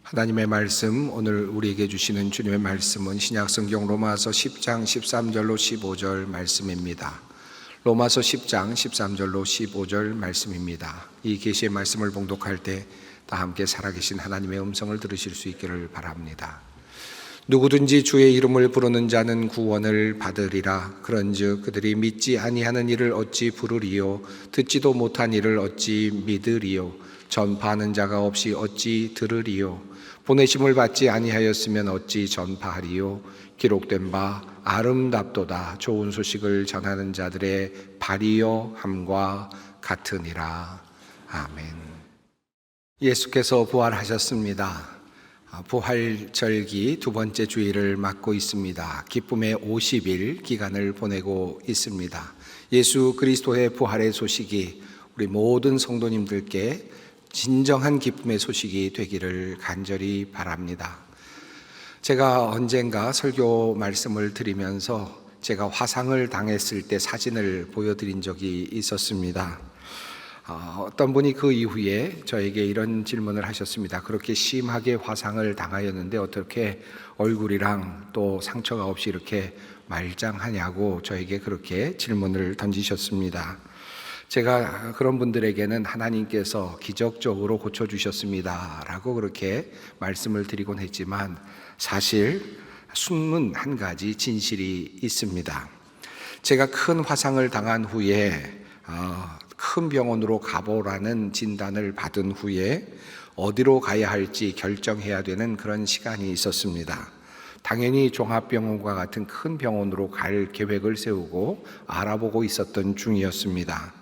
하나님의 말씀, 오늘 우리에게 주시는 주님의 말씀은 신약성경 로마서 10장 13절로 15절 말씀입니다. 로마서 10장 13절로 15절 말씀입니다. 이 계시의 말씀을 봉독할 때 다 함께 살아계신 하나님의 음성을 들으실 수 있기를 바랍니다. 누구든지 주의 이름을 부르는 자는 구원을 받으리라. 그런즉 그들이 믿지 아니하는 이를 어찌 부르리요? 듣지도 못한 이를 어찌 믿으리요? 전파하는 자가 없이 어찌 들으리요? 보내심을 받지 아니하였으면 어찌 전파하리요? 기록된 바 아름답도다 좋은 소식을 전하는 자들의 발이요 함과 같으니라. 아멘. 예수께서 부활하셨습니다. 부활절기 두 번째 주일을 맞고 있습니다. 기쁨의 50일 기간을 보내고 있습니다. 예수 그리스도의 부활의 소식이 우리 모든 성도님들께 진정한 기쁨의 소식이 되기를 간절히 바랍니다. 제가 언젠가 설교 말씀을 드리면서 제가 화상을 당했을 때 사진을 보여드린 적이 있었습니다. 어떤 분이 그 이후에 저에게 이런 질문을 하셨습니다. 그렇게 심하게 화상을 당하였는데 어떻게 얼굴이랑 또 상처가 없이 이렇게 말짱하냐고 저에게 그렇게 질문을 던지셨습니다. 제가 그런 분들에게는 하나님께서 기적적으로 고쳐주셨습니다 라고 그렇게 말씀을 드리곤 했지만 사실 숨은 한 가지 진실이 있습니다. 제가 큰 화상을 당한 후에 큰 병원으로 가보라는 진단을 받은 후에 어디로 가야 할지 결정해야 되는 그런 시간이 있었습니다. 당연히 종합병원과 같은 큰 병원으로 갈 계획을 세우고 알아보고 있었던 중이었습니다.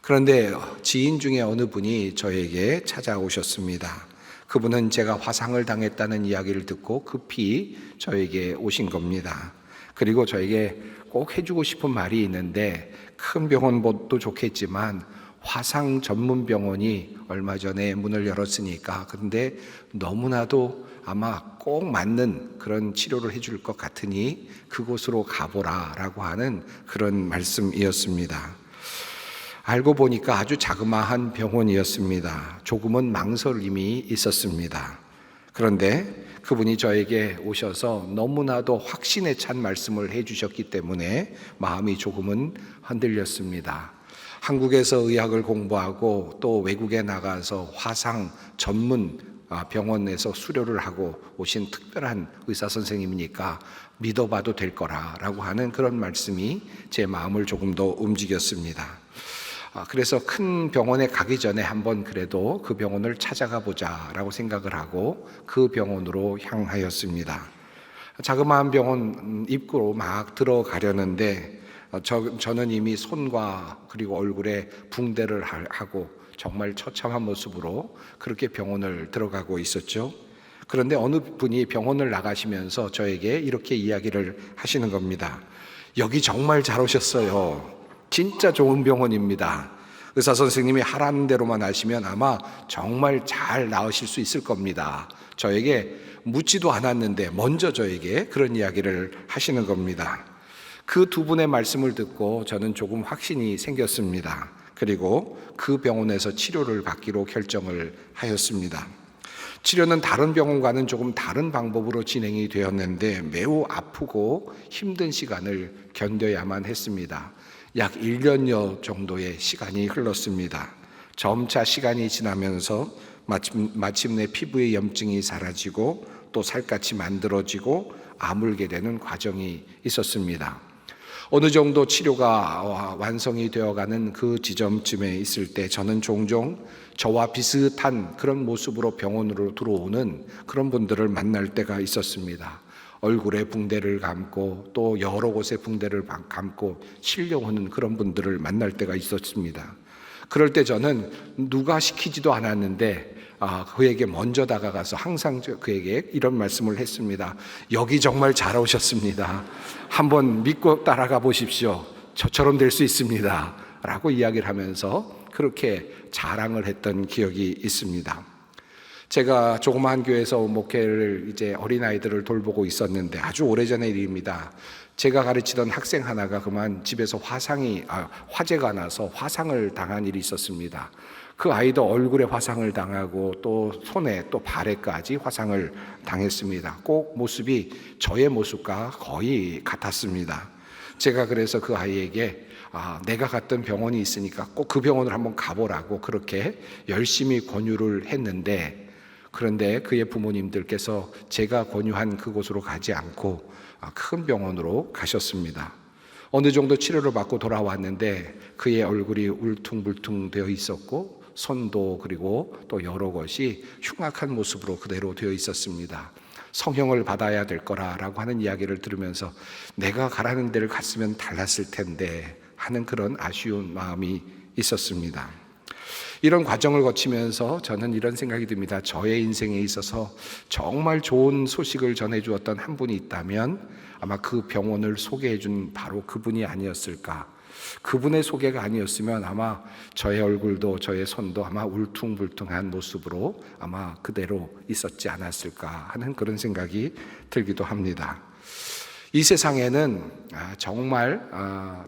그런데 지인 중에 어느 분이 저에게 찾아오셨습니다. 그분은 제가 화상을 당했다는 이야기를 듣고 급히 저에게 오신 겁니다. 그리고 저에게 꼭 해주고 싶은 말이 있는데 큰 병원도 좋겠지만 화상 전문 병원이 얼마 전에 문을 열었으니까 그런데 너무나도 아마 꼭 맞는 그런 치료를 해줄 것 같으니 그곳으로 가보라 라고 하는 그런 말씀이었습니다. 알고 보니까 아주 자그마한 병원이었습니다. 조금은 망설임이 있었습니다. 그런데 그분이 저에게 오셔서 너무나도 확신에 찬 말씀을 해주셨기 때문에 마음이 조금은 흔들렸습니다. 한국에서 의학을 공부하고 또 외국에 나가서 화상 전문 병원에서 수료를 하고 오신 특별한 의사 선생님이니까 믿어봐도 될 거라고 하는 그런 말씀이 제 마음을 조금 더 움직였습니다. 그래서 큰 병원에 가기 전에 한번 그래도 그 병원을 찾아가 보자라고 생각을 하고 그 병원으로 향하였습니다. 자그마한 병원 입구로 막 들어가려는데 저는 이미 손과 그리고 얼굴에 붕대를 하고 정말 처참한 모습으로 그렇게 병원을 들어가고 있었죠. 그런데 어느 분이 병원을 나가시면서 저에게 이렇게 이야기를 하시는 겁니다. 여기 정말 잘 오셨어요. 진짜 좋은 병원입니다. 의사 선생님이 하라는 대로만 하시면 아마 정말 잘 나으실 수 있을 겁니다. 저에게 묻지도 않았는데 먼저 저에게 그런 이야기를 하시는 겁니다. 그 두 분의 말씀을 듣고 저는 조금 확신이 생겼습니다. 그리고 그 병원에서 치료를 받기로 결정을 하였습니다. 치료는 다른 병원과는 조금 다른 방법으로 진행이 되었는데 매우 아프고 힘든 시간을 견뎌야만 했습니다. 약 1년여 정도의 시간이 흘렀습니다. 점차 시간이 지나면서 마침내 피부의 염증이 사라지고 또 살갗이 만들어지고 아물게 되는 과정이 있었습니다. 어느 정도 치료가 완성이 되어가는 그 지점쯤에 있을 때 저는 종종 저와 비슷한 그런 모습으로 병원으로 들어오는 그런 분들을 만날 때가 있었습니다. 얼굴에 붕대를 감고 또 여러 곳에 붕대를 감고 실려오는 그런 분들을 만날 때가 있었습니다. 그럴 때 저는 누가 시키지도 않았는데 그에게 먼저 다가가서 항상 그에게 이런 말씀을 했습니다. 여기 정말 잘 오셨습니다. 한번 믿고 따라가 보십시오. 저처럼 될 수 있습니다. 라고 이야기를 하면서 그렇게 자랑을 했던 기억이 있습니다. 제가 조그마한 교회에서 목회를 이제 어린아이들을 돌보고 있었는데 아주 오래전의 일입니다. 제가 가르치던 학생 하나가 그만 집에서 화재가 나서 화상을 당한 일이 있었습니다. 그 아이도 얼굴에 화상을 당하고 또 손에 또 발에까지 화상을 당했습니다. 꼭 모습이 저의 모습과 거의 같았습니다. 제가 그래서 그 아이에게 내가 갔던 병원이 있으니까 꼭 그 병원을 한번 가보라고 그렇게 열심히 권유를 했는데, 그런데 그의 부모님들께서 제가 권유한 그곳으로 가지 않고 큰 병원으로 가셨습니다. 어느 정도 치료를 받고 돌아왔는데 그의 얼굴이 울퉁불퉁 되어 있었고 손도 그리고 또 여러 것이 흉악한 모습으로 그대로 되어 있었습니다. 성형을 받아야 될 거라고 하는 이야기를 들으면서 내가 가라는 데를 갔으면 달랐을 텐데 하는 그런 아쉬운 마음이 있었습니다. 이런 과정을 거치면서 저는 이런 생각이 듭니다. 저의 인생에 있어서 정말 좋은 소식을 전해주었던 한 분이 있다면 아마 그 병원을 소개해 준 바로 그분이 아니었을까. 그분의 소개가 아니었으면 아마 저의 얼굴도 저의 손도 아마 울퉁불퉁한 모습으로 아마 그대로 있었지 않았을까 하는 그런 생각이 들기도 합니다. 이 세상에는 정말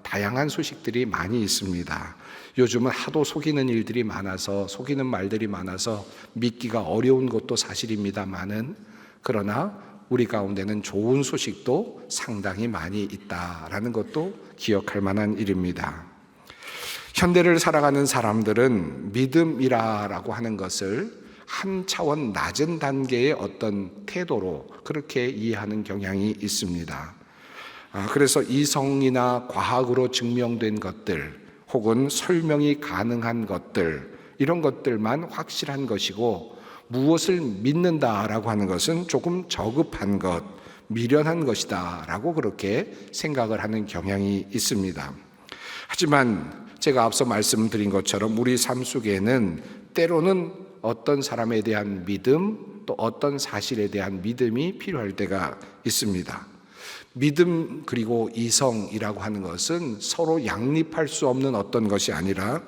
다양한 소식들이 많이 있습니다. 요즘은 하도 속이는 일들이 많아서, 속이는 말들이 많아서 믿기가 어려운 것도 사실입니다만은, 그러나 우리 가운데는 좋은 소식도 상당히 많이 있다라는 것도 기억할 만한 일입니다. 현대를 살아가는 사람들은 믿음이라고 하는 것을 한 차원 낮은 단계의 어떤 태도로 그렇게 이해하는 경향이 있습니다. 그래서 이성이나 과학으로 증명된 것들 혹은 설명이 가능한 것들, 이런 것들만 확실한 것이고, 무엇을 믿는다라고 하는 것은 조금 저급한 것, 미련한 것이다 라고 그렇게 생각을 하는 경향이 있습니다. 하지만 제가 앞서 말씀드린 것처럼 우리 삶 속에는 때로는 어떤 사람에 대한 믿음, 또 어떤 사실에 대한 믿음이 필요할 때가 있습니다. 믿음 그리고 이성이라고 하는 것은 서로 양립할 수 없는 어떤 것이 아니라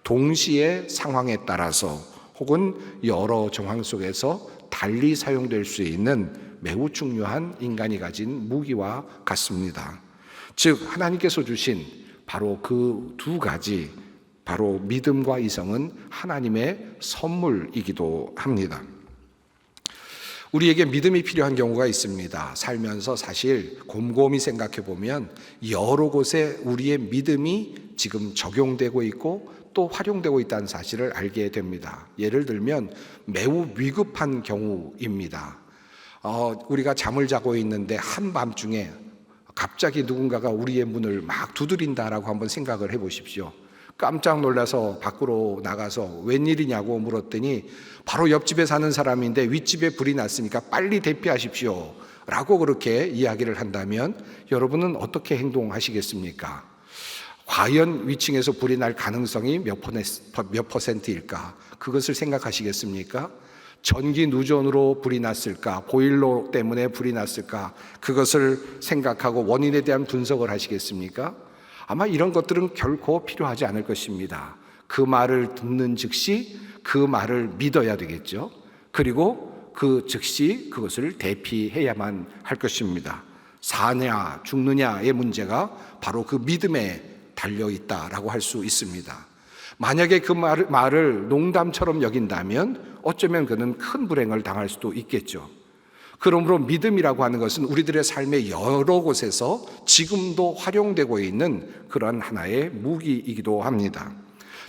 동시에 상황에 따라서 혹은 여러 정황 속에서 달리 사용될 수 있는 매우 중요한 인간이 가진 무기와 같습니다. 즉 하나님께서 주신 바로 그 두 가지, 바로 믿음과 이성은 하나님의 선물이기도 합니다. 우리에게 믿음이 필요한 경우가 있습니다. 살면서 사실 곰곰이 생각해 보면 여러 곳에 우리의 믿음이 지금 적용되고 있고 또 활용되고 있다는 사실을 알게 됩니다. 예를 들면 매우 위급한 경우입니다. 우리가 잠을 자고 있는데 한밤중에 갑자기 누군가가 우리의 문을 막 두드린다라고 한번 생각을 해보십시오. 깜짝 놀라서 밖으로 나가서 웬일이냐고 물었더니 바로 옆집에 사는 사람인데 윗집에 불이 났으니까 빨리 대피하십시오 라고 그렇게 이야기를 한다면 여러분은 어떻게 행동하시겠습니까? 과연 위층에서 불이 날 가능성이 몇 퍼센트일까? 그것을 생각하시겠습니까? 전기 누전으로 불이 났을까? 보일러 때문에 불이 났을까? 그것을 생각하고 원인에 대한 분석을 하시겠습니까? 아마 이런 것들은 결코 필요하지 않을 것입니다. 그 말을 듣는 즉시 그 말을 믿어야 되겠죠. 그리고 그 즉시 그것을 대피해야만 할 것입니다. 사냐 죽느냐의 문제가 바로 그 믿음에 달려있다라고 할 수 있습니다. 만약에 그 말을 농담처럼 여긴다면 어쩌면 그는 큰 불행을 당할 수도 있겠죠. 그러므로 믿음이라고 하는 것은 우리들의 삶의 여러 곳에서 지금도 활용되고 있는 그런 하나의 무기이기도 합니다.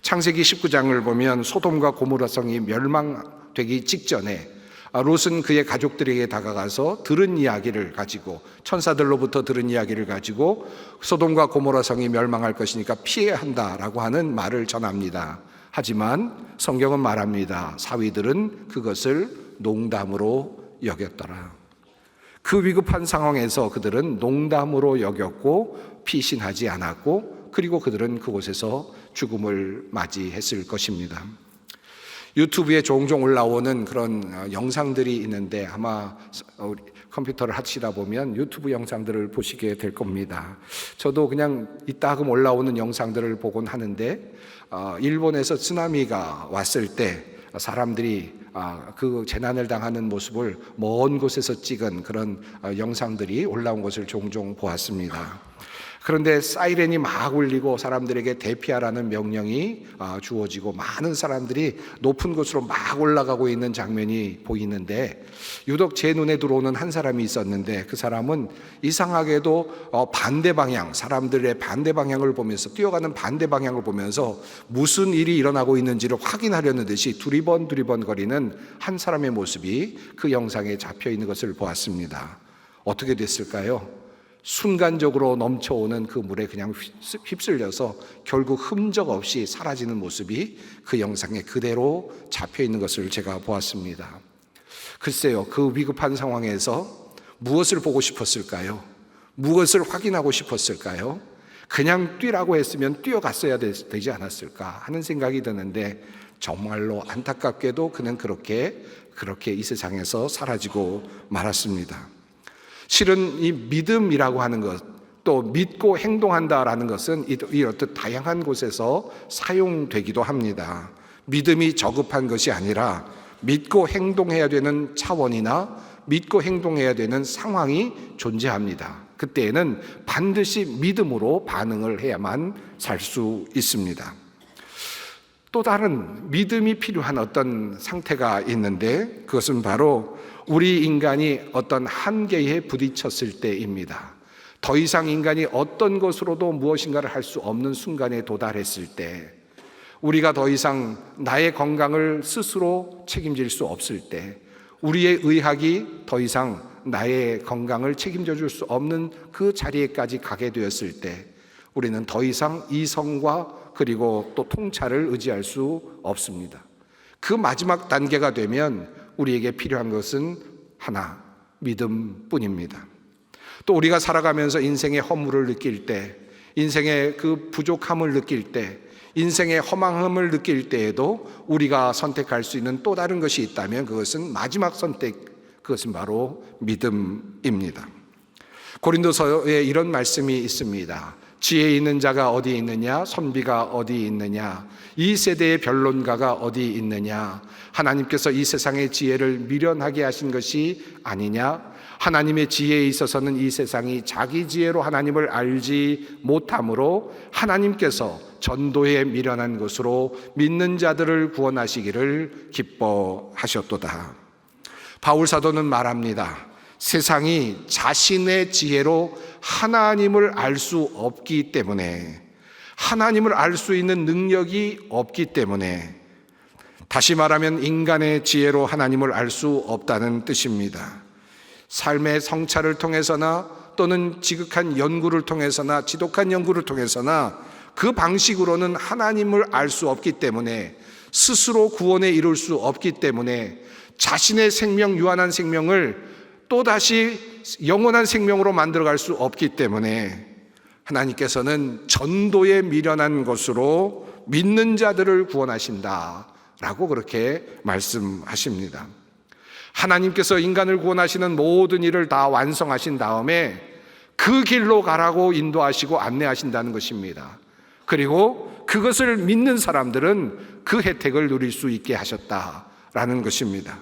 창세기 19장을 보면 소돔과 고모라 성이 멸망되기 직전에 롯은 그의 가족들에게 다가가서 들은 이야기를 가지고, 천사들로부터 들은 이야기를 가지고 소돔과 고모라 성이 멸망할 것이니까 피해야 한다라고 하는 말을 전합니다. 하지만 성경은 말합니다. 사위들은 그것을 농담으로 여겼더라. 그 위급한 상황에서 그들은 농담으로 여겼고 피신하지 않았고, 그리고 그들은 그곳에서 죽음을 맞이했을 것입니다. 유튜브에 종종 올라오는 그런 영상들이 있는데 아마 컴퓨터를 하시다 보면 유튜브 영상들을 보시게 될 겁니다. 저도 그냥 이따금 올라오는 영상들을 보곤 하는데, 일본에서 쓰나미가 왔을 때 사람들이 그 재난을 당하는 모습을 먼 곳에서 찍은 그런 영상들이 올라온 것을 종종 보았습니다. 그런데 사이렌이 막 울리고 사람들에게 대피하라는 명령이 주어지고 많은 사람들이 높은 곳으로 막 올라가고 있는 장면이 보이는데, 유독 제 눈에 들어오는 한 사람이 있었는데, 그 사람은 이상하게도 반대 방향, 사람들의 반대 방향을 보면서, 뛰어가는 반대 방향을 보면서 무슨 일이 일어나고 있는지를 확인하려는 듯이 두리번 거리는 한 사람의 모습이 그 영상에 잡혀 있는 것을 보았습니다. 어떻게 됐을까요? 순간적으로 넘쳐오는 그 물에 그냥 휩쓸려서 결국 흔적 없이 사라지는 모습이 그 영상에 그대로 잡혀 있는 것을 제가 보았습니다. 글쎄요, 그 위급한 상황에서 무엇을 보고 싶었을까요? 무엇을 확인하고 싶었을까요? 그냥 뛰라고 했으면 뛰어갔어야 되지 않았을까 하는 생각이 드는데, 정말로 안타깝게도 그는 그렇게 이 세상에서 사라지고 말았습니다. 실은 이 믿음이라고 하는 것, 또 믿고 행동한다라는 것은 이렇듯 다양한 곳에서 사용되기도 합니다. 믿음이 저급한 것이 아니라 믿고 행동해야 되는 차원이나 믿고 행동해야 되는 상황이 존재합니다. 그때에는 반드시 믿음으로 반응을 해야만 살 수 있습니다. 또 다른 믿음이 필요한 어떤 상태가 있는데, 그것은 바로 우리 인간이 어떤 한계에 부딪혔을 때입니다. 더 이상 인간이 어떤 것으로도 무엇인가를 할 수 없는 순간에 도달했을 때, 우리가 더 이상 나의 건강을 스스로 책임질 수 없을 때, 우리의 의학이 더 이상 나의 건강을 책임져 줄 수 없는 그 자리에까지 가게 되었을 때, 우리는 더 이상 이성과 그리고 또 통찰을 의지할 수 없습니다. 그 마지막 단계가 되면 우리에게 필요한 것은 하나, 믿음뿐입니다. 또 우리가 살아가면서 인생의 허물을 느낄 때, 인생의 그 부족함을 느낄 때, 인생의 허망함을 느낄 때에도 우리가 선택할 수 있는 또 다른 것이 있다면 그것은 마지막 선택, 그것은 바로 믿음입니다. 고린도서에 이런 말씀이 있습니다. 지혜 있는 자가 어디 있느냐? 선비가 어디 있느냐? 이 세대의 변론가가 어디 있느냐? 하나님께서 이 세상의 지혜를 미련하게 하신 것이 아니냐? 하나님의 지혜에 있어서는 이 세상이 자기 지혜로 하나님을 알지 못하므로 하나님께서 전도에 미련한 것으로 믿는 자들을 구원하시기를 기뻐하셨도다. 바울 사도는 말합니다. 세상이 자신의 지혜로 하나님을 알 수 없기 때문에, 하나님을 알 수 있는 능력이 없기 때문에, 다시 말하면 인간의 지혜로 하나님을 알 수 없다는 뜻입니다. 삶의 성찰을 통해서나 또는 지극한 연구를 통해서나 지독한 연구를 통해서나 그 방식으로는 하나님을 알 수 없기 때문에, 스스로 구원에 이룰 수 없기 때문에, 자신의 생명, 유한한 생명을 또다시 영원한 생명으로 만들어갈 수 없기 때문에 하나님께서는 전도에 미련한 것으로 믿는 자들을 구원하신다라고 그렇게 말씀하십니다. 하나님께서 인간을 구원하시는 모든 일을 다 완성하신 다음에 그 길로 가라고 인도하시고 안내하신다는 것입니다. 그리고 그것을 믿는 사람들은 그 혜택을 누릴 수 있게 하셨다라는 것입니다.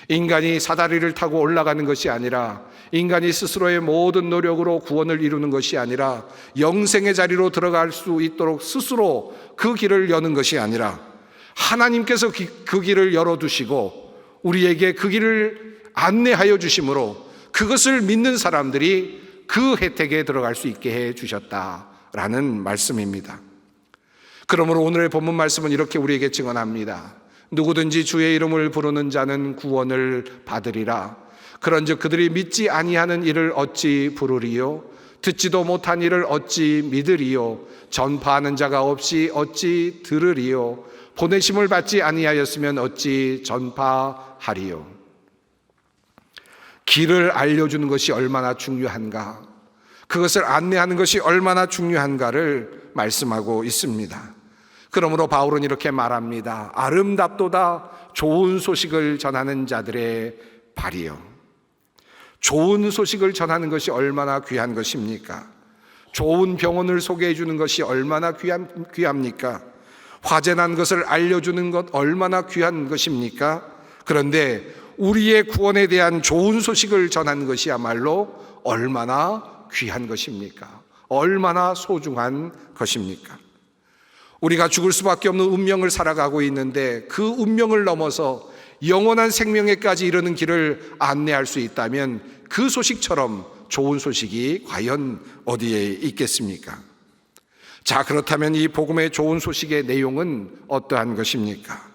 인간이 사다리를 타고 올라가는 것이 아니라, 인간이 스스로의 모든 노력으로 구원을 이루는 것이 아니라, 영생의 자리로 들어갈 수 있도록 스스로 그 길을 여는 것이 아니라, 하나님께서 그 길을 열어두시고 우리에게 그 길을 안내하여 주심으로 그것을 믿는 사람들이 그 혜택에 들어갈 수 있게 해 주셨다라는 말씀입니다. 그러므로 오늘의 본문 말씀은 이렇게 우리에게 증언합니다. 누구든지 주의 이름을 부르는 자는 구원을 받으리라. 그런즉 그들이 믿지 아니하는 이를 어찌 부르리요? 듣지도 못한 이를 어찌 믿으리요? 전파하는 자가 없이 어찌 들으리요? 보내심을 받지 아니하였으면 어찌 전파하리요? 길을 알려주는 것이 얼마나 중요한가, 그것을 안내하는 것이 얼마나 중요한가를 말씀하고 있습니다. 그러므로 바울은 이렇게 말합니다. 아름답도다 좋은 소식을 전하는 자들의 발이요. 좋은 소식을 전하는 것이 얼마나 귀한 것입니까? 좋은 병원을 소개해 주는 것이 얼마나 귀합니까? 화재 난 것을 알려주는 것 얼마나 귀한 것입니까? 그런데 우리의 구원에 대한 좋은 소식을 전하는 것이야말로 얼마나 귀한 것입니까? 얼마나 소중한 것입니까? 우리가 죽을 수밖에 없는 운명을 살아가고 있는데 그 운명을 넘어서 영원한 생명에까지 이르는 길을 안내할 수 있다면 그 소식처럼 좋은 소식이 과연 어디에 있겠습니까? 자, 그렇다면 이 복음의 좋은 소식의 내용은 어떠한 것입니까?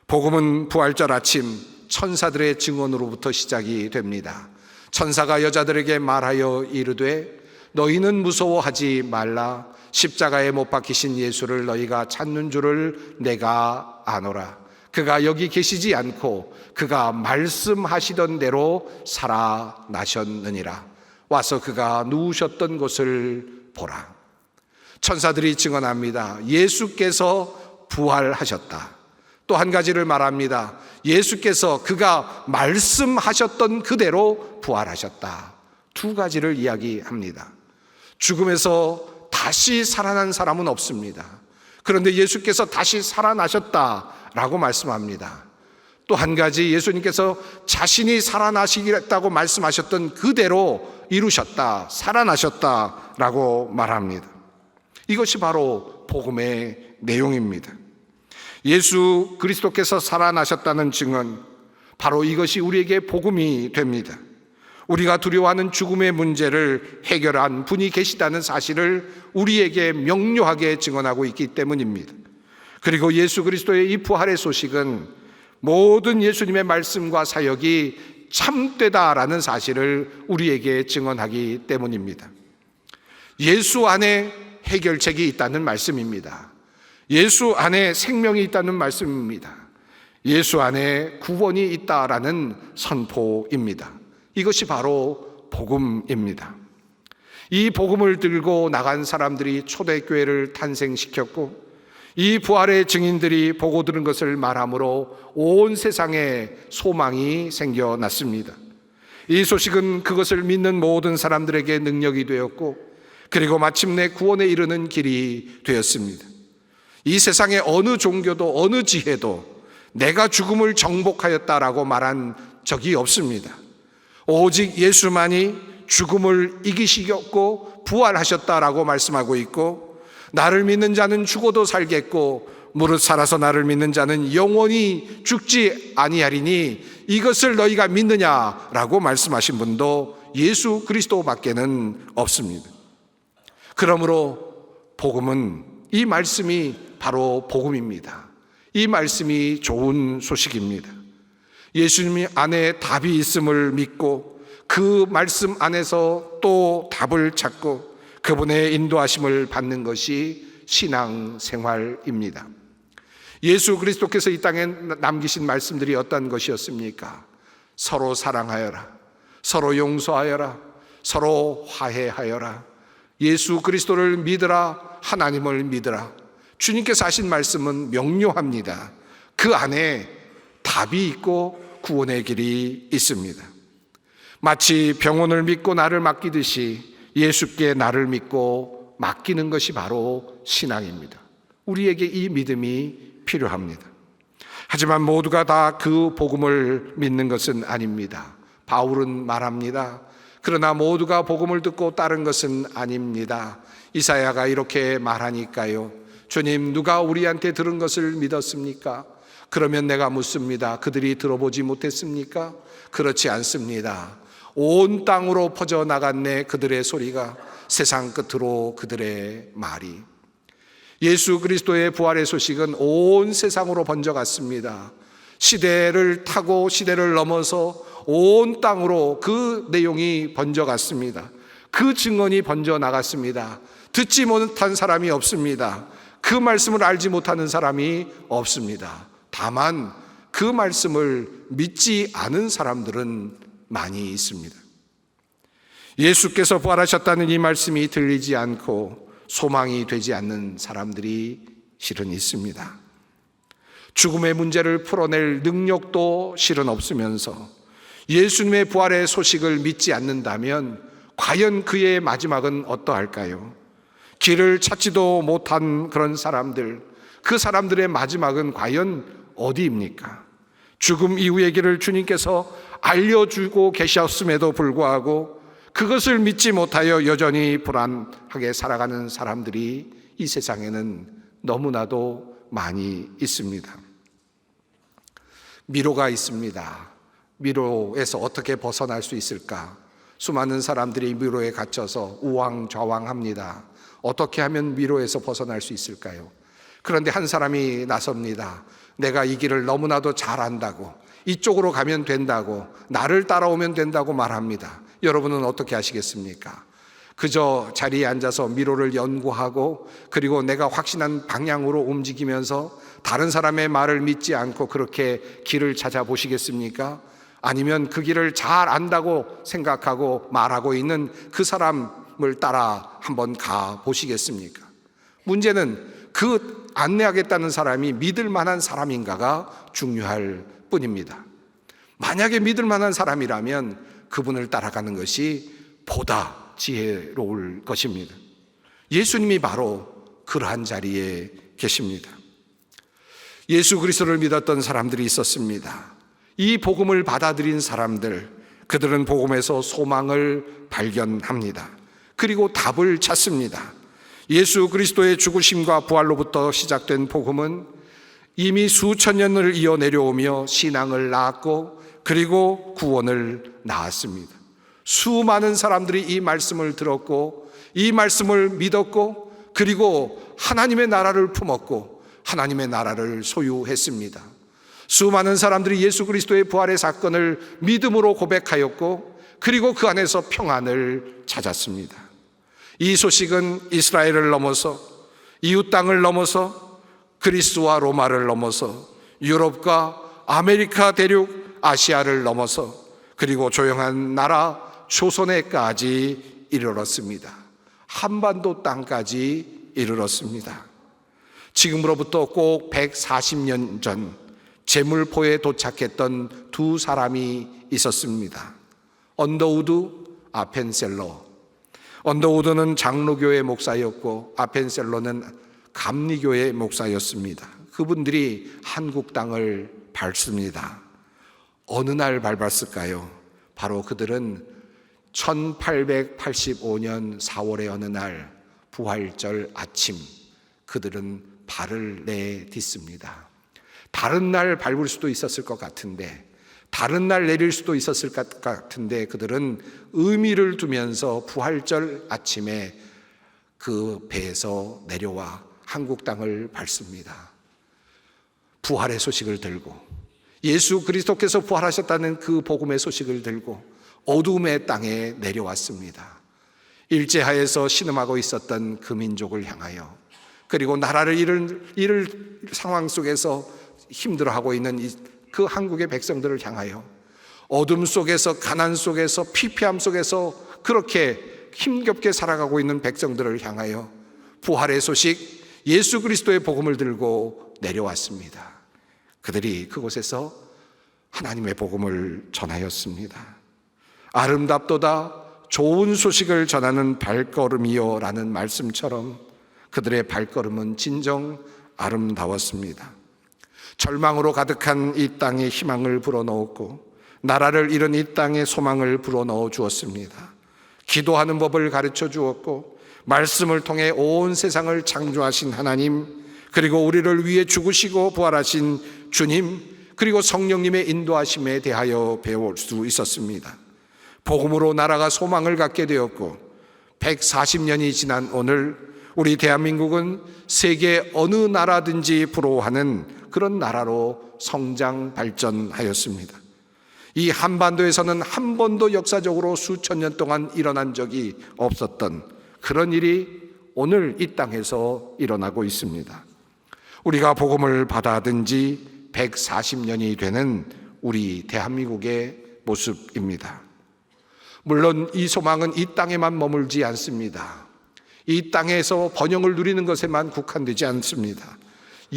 복음은 부활절 아침 천사들의 증언으로부터 시작이 됩니다. 천사가 여자들에게 말하여 이르되 너희는 무서워하지 말라. 십자가에 못 박히신 예수를 너희가 찾는 줄을 내가 아노라. 그가 여기 계시지 않고 그가 말씀하시던 대로 살아나셨느니라. 와서 그가 누우셨던 곳을 보라. 천사들이 증언합니다. 예수께서 부활하셨다. 또 한 가지를 말합니다. 예수께서 그가 말씀하셨던 그대로 부활하셨다. 두 가지를 이야기합니다. 죽음에서 다시 살아난 사람은 없습니다. 그런데 예수께서 다시 살아나셨다라고 말씀합니다. 또 한 가지, 예수님께서 자신이 살아나시겠다고 말씀하셨던 그대로 이루셨다, 살아나셨다라고 말합니다. 이것이 바로 복음의 내용입니다. 예수 그리스도께서 살아나셨다는 증언, 바로 이것이 우리에게 복음이 됩니다. 우리가 두려워하는 죽음의 문제를 해결한 분이 계시다는 사실을 우리에게 명료하게 증언하고 있기 때문입니다. 그리고 예수 그리스도의 이 부활의 소식은 모든 예수님의 말씀과 사역이 참되다라는 사실을 우리에게 증언하기 때문입니다. 예수 안에 해결책이 있다는 말씀입니다. 예수 안에 생명이 있다는 말씀입니다. 예수 안에 구원이 있다라는 선포입니다. 이것이 바로 복음입니다. 이 복음을 들고 나간 사람들이 초대교회를 탄생시켰고, 이 부활의 증인들이 보고 들은 것을 말함으로 온 세상에 소망이 생겨났습니다. 이 소식은 그것을 믿는 모든 사람들에게 능력이 되었고, 그리고 마침내 구원에 이르는 길이 되었습니다. 이 세상의 어느 종교도 어느 지혜도 내가 죽음을 정복하였다라고 말한 적이 없습니다. 오직 예수만이 죽음을 이기시켰고 부활하셨다라고 말씀하고 있고, 나를 믿는 자는 죽어도 살겠고 무릇 살아서 나를 믿는 자는 영원히 죽지 아니하리니 이것을 너희가 믿느냐라고 말씀하신 분도 예수 그리스도밖에는 없습니다. 그러므로 복음은, 이 말씀이 바로 복음입니다. 이 말씀이 좋은 소식입니다. 예수님 안에 답이 있음을 믿고 그 말씀 안에서 또 답을 찾고 그분의 인도하심을 받는 것이 신앙생활입니다. 예수 그리스도께서 이 땅에 남기신 말씀들이 어떤 것이었습니까? 서로 사랑하여라, 서로 용서하여라, 서로 화해하여라, 예수 그리스도를 믿으라, 하나님을 믿으라. 주님께서 하신 말씀은 명료합니다. 그 안에 답이 있고 구원의 길이 있습니다. 마치 병원을 믿고 나를 맡기듯이 예수께 나를 믿고 맡기는 것이 바로 신앙입니다. 우리에게 이 믿음이 필요합니다. 하지만 모두가 다 그 복음을 믿는 것은 아닙니다. 바울은 말합니다. 그러나 모두가 복음을 듣고 따른 것은 아닙니다. 이사야가 이렇게 말하니까요. 주님, 누가 우리한테 들은 것을 믿었습니까? 그러면 내가 묻습니다. 그들이 들어보지 못했습니까? 그렇지 않습니다. 온 땅으로 퍼져나갔네 그들의 소리가, 세상 끝으로 그들의 말이. 예수 그리스도의 부활의 소식은 온 세상으로 번져갔습니다. 시대를 타고 시대를 넘어서 온 땅으로 그 내용이 번져갔습니다. 그 증언이 번져나갔습니다. 듣지 못한 사람이 없습니다. 그 말씀을 알지 못하는 사람이 없습니다. 다만 그 말씀을 믿지 않은 사람들은 많이 있습니다. 예수께서 부활하셨다는 이 말씀이 들리지 않고 소망이 되지 않는 사람들이 실은 있습니다. 죽음의 문제를 풀어낼 능력도 실은 없으면서 예수님의 부활의 소식을 믿지 않는다면 과연 그의 마지막은 어떠할까요? 길을 찾지도 못한 그런 사람들, 그 사람들의 마지막은 과연 어디입니까? 죽음 이후의 길을 주님께서 알려주고 계셨음에도 불구하고 그것을 믿지 못하여 여전히 불안하게 살아가는 사람들이 이 세상에는 너무나도 많이 있습니다. 미로가 있습니다. 미로에서 어떻게 벗어날 수 있을까? 수많은 사람들이 미로에 갇혀서 우왕좌왕합니다. 어떻게 하면 미로에서 벗어날 수 있을까요? 그런데 한 사람이 나섭니다. 내가 이 길을 너무나도 잘 안다고, 이쪽으로 가면 된다고, 나를 따라오면 된다고 말합니다. 여러분은 어떻게 하시겠습니까? 그저 자리에 앉아서 미로를 연구하고 그리고 내가 확신한 방향으로 움직이면서 다른 사람의 말을 믿지 않고 그렇게 길을 찾아보시겠습니까? 아니면 그 길을 잘 안다고 생각하고 말하고 있는 그 사람을 따라 한번 가보시겠습니까? 문제는 그 안내하겠다는 사람이 믿을 만한 사람인가가 중요할 뿐입니다. 만약에 믿을 만한 사람이라면 그분을 따라가는 것이 보다 지혜로울 것입니다. 예수님이 바로 그러한 자리에 계십니다. 예수 그리스도를 믿었던 사람들이 있었습니다. 이 복음을 받아들인 사람들, 그들은 복음에서 소망을 발견합니다. 그리고 답을 찾습니다. 예수 그리스도의 죽으심과 부활로부터 시작된 복음은 이미 수천 년을 이어 내려오며 신앙을 낳았고 그리고 구원을 낳았습니다. 수많은 사람들이 이 말씀을 들었고 이 말씀을 믿었고 그리고 하나님의 나라를 품었고 하나님의 나라를 소유했습니다. 수많은 사람들이 예수 그리스도의 부활의 사건을 믿음으로 고백하였고 그리고 그 안에서 평안을 찾았습니다. 이 소식은 이스라엘을 넘어서 이웃 땅을 넘어서 그리스와 로마를 넘어서 유럽과 아메리카 대륙 아시아를 넘어서 그리고 조용한 나라 조선에까지 이르렀습니다. 한반도 땅까지 이르렀습니다. 지금으로부터 꼭 140년 전 제물포에 도착했던 두 사람이 있었습니다. 언더우드, 아펜셀러. 언더우드는 장로교의 목사였고 아펜셀러는 감리교의 목사였습니다. 그분들이 한국 땅을 밟습니다. 어느 날 밟았을까요? 바로 그들은 1885년 4월의 어느 날 부활절 아침 그들은 발을 내딛습니다. 다른 날 밟을 수도 있었을 것 같은데 다른 날 내릴 수도 있었을 것 같은데 그들은 의미를 두면서 부활절 아침에 그 배에서 내려와 한국 땅을 밟습니다. 부활의 소식을 들고 예수 그리스도께서 부활하셨다는 그 복음의 소식을 들고 어둠의 땅에 내려왔습니다. 일제하에서 신음하고 있었던 그 민족을 향하여 그리고 나라를 잃을 상황 속에서 힘들어하고 있는 그 한국의 백성들을 향하여 어둠 속에서 가난 속에서 피폐함 속에서 그렇게 힘겹게 살아가고 있는 백성들을 향하여 부활의 소식 예수 그리스도의 복음을 들고 내려왔습니다. 그들이 그곳에서 하나님의 복음을 전하였습니다. 아름답도다 좋은 소식을 전하는 발걸음이요 라는 말씀처럼 그들의 발걸음은 진정 아름다웠습니다. 절망으로 가득한 이 땅에 희망을 불어넣었고 나라를 잃은 이 땅에 소망을 불어넣어 주었습니다. 기도하는 법을 가르쳐 주었고 말씀을 통해 온 세상을 창조하신 하나님 그리고 우리를 위해 죽으시고 부활하신 주님 그리고 성령님의 인도하심에 대하여 배울 수 있었습니다. 복음으로 나라가 소망을 갖게 되었고 140년이 지난 오늘 우리 대한민국은 세계 어느 나라든지 부러워하는 그런 나라로 성장 발전하였습니다. 이 한반도에서는 한 번도 역사적으로 수천 년 동안 일어난 적이 없었던 그런 일이 오늘 이 땅에서 일어나고 있습니다. 우리가 복음을 받아든 지 140년이 되는 우리 대한민국의 모습입니다. 물론 이 소망은 이 땅에만 머물지 않습니다. 이 땅에서 번영을 누리는 것에만 국한되지 않습니다.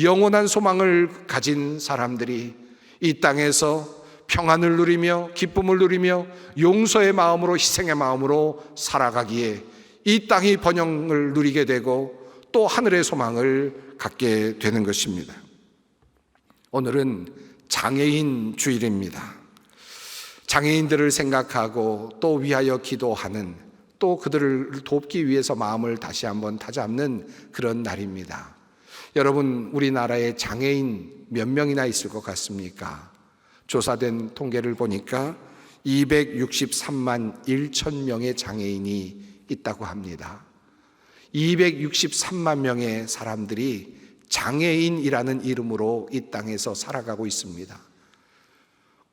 영원한 소망을 가진 사람들이 이 땅에서 평안을 누리며 기쁨을 누리며 용서의 마음으로 희생의 마음으로 살아가기에 이 땅이 번영을 누리게 되고 또 하늘의 소망을 갖게 되는 것입니다. 오늘은 장애인 주일입니다. 장애인들을 생각하고 또 위하여 기도하는, 또 그들을 돕기 위해서 마음을 다시 한번 다잡는 그런 날입니다. 여러분, 우리나라에 장애인 몇 명이나 있을 것 같습니까? 조사된 통계를 보니까 263만 1천 명의 장애인이 있다고 합니다. 263만 명의 사람들이 장애인이라는 이름으로 이 땅에서 살아가고 있습니다.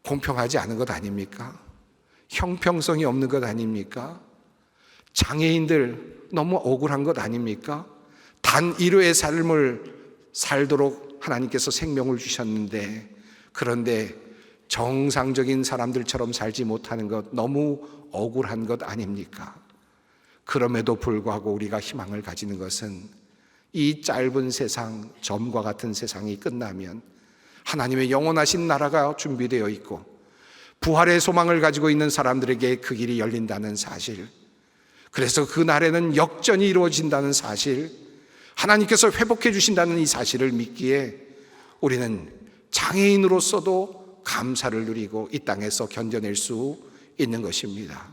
공평하지 않은 것 아닙니까? 형평성이 없는 것 아닙니까? 장애인들 너무 억울한 것 아닙니까? 단 1호의 삶을 살도록 하나님께서 생명을 주셨는데, 그런데 정상적인 사람들처럼 살지 못하는 것 너무 억울한 것 아닙니까? 그럼에도 불구하고 우리가 희망을 가지는 것은 이 짧은 세상, 점과 같은 세상이 끝나면 하나님의 영원하신 나라가 준비되어 있고 부활의 소망을 가지고 있는 사람들에게 그 길이 열린다는 사실, 그래서 그 날에는 역전이 이루어진다는 사실, 하나님께서 회복해 주신다는 이 사실을 믿기에 우리는 장애인으로서도 감사를 누리고 이 땅에서 견뎌낼 수 있는 것입니다.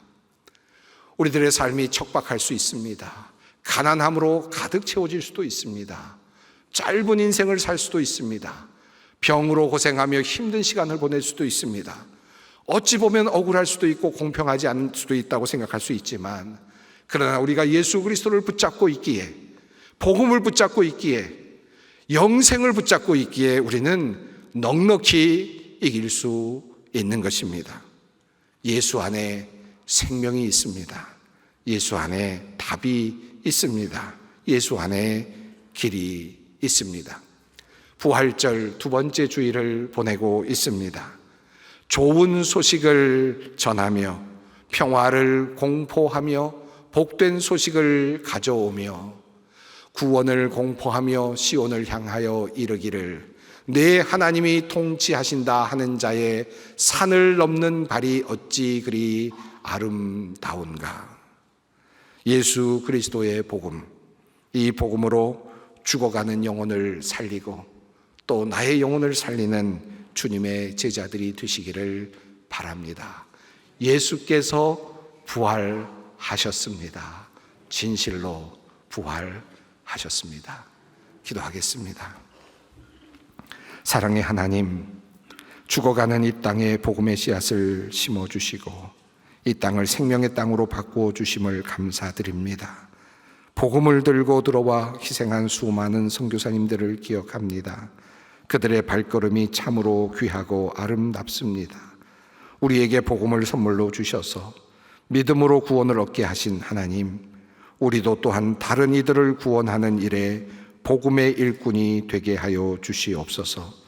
우리들의 삶이 척박할 수 있습니다. 가난함으로 가득 채워질 수도 있습니다. 짧은 인생을 살 수도 있습니다. 병으로 고생하며 힘든 시간을 보낼 수도 있습니다. 어찌 보면 억울할 수도 있고 공평하지 않을 수도 있다고 생각할 수 있지만, 그러나 우리가 예수 그리스도를 붙잡고 있기에, 복음을 붙잡고 있기에, 영생을 붙잡고 있기에 우리는 넉넉히 이길 수 있는 것입니다. 예수 안에 생명이 있습니다. 예수 안에 답이 있습니다. 예수 안에 길이 있습니다. 부활절 두 번째 주일을 보내고 있습니다. 좋은 소식을 전하며 평화를 공포하며 복된 소식을 가져오며 구원을 공포하며 시온을 향하여 이르기를 내 하나님이 통치하신다 하는 자의 산을 넘는 발이 어찌 그리 아름다운가. 예수 그리스도의 복음, 이 복음으로 죽어가는 영혼을 살리고 또 나의 영혼을 살리는 주님의 제자들이 되시기를 바랍니다. 예수께서 부활하셨습니다. 진실로 부활하셨습니다. 기도하겠습니다. 사랑의 하나님, 죽어가는 이 땅에 복음의 씨앗을 심어주시고 이 땅을 생명의 땅으로 바꾸어 주심을 감사드립니다. 복음을 들고 들어와 희생한 수많은 선교사님들을 기억합니다. 그들의 발걸음이 참으로 귀하고 아름답습니다. 우리에게 복음을 선물로 주셔서 믿음으로 구원을 얻게 하신 하나님, 우리도 또한 다른 이들을 구원하는 일에 복음의 일꾼이 되게 하여 주시옵소서.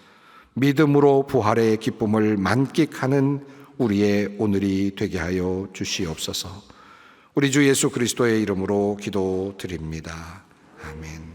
믿음으로 부활의 기쁨을 만끽하는 우리의 오늘이 되게 하여 주시옵소서. 우리 주 예수 그리스도의 이름으로 기도드립니다. 아멘.